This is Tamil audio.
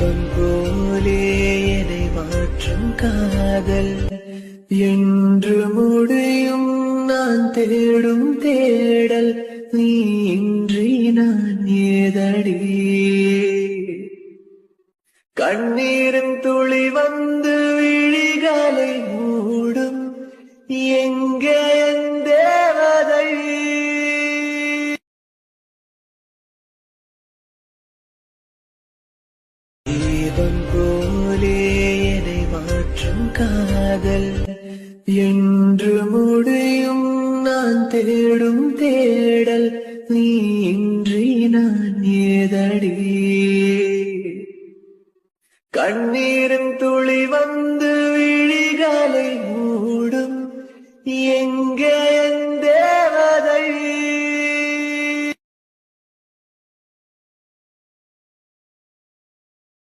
தீபம் போலே என்னை மாற்றும் காதல் என்று முடியும் நான் தேடும் தேடல் நீ இன்றி நான் ஏதடி கண்ணீரின் துளி வந்து விழிகளை மூடும் எங்கே என் தேவதை தீபம் போலே என்னை மாற்றும் காதல் என்று முடியும் நான் தேடும் தேடல் நீ இன்றி நான் ஏதடி கண்ணீரின் துளி வந்து விழிகளை மூடும் எங்கே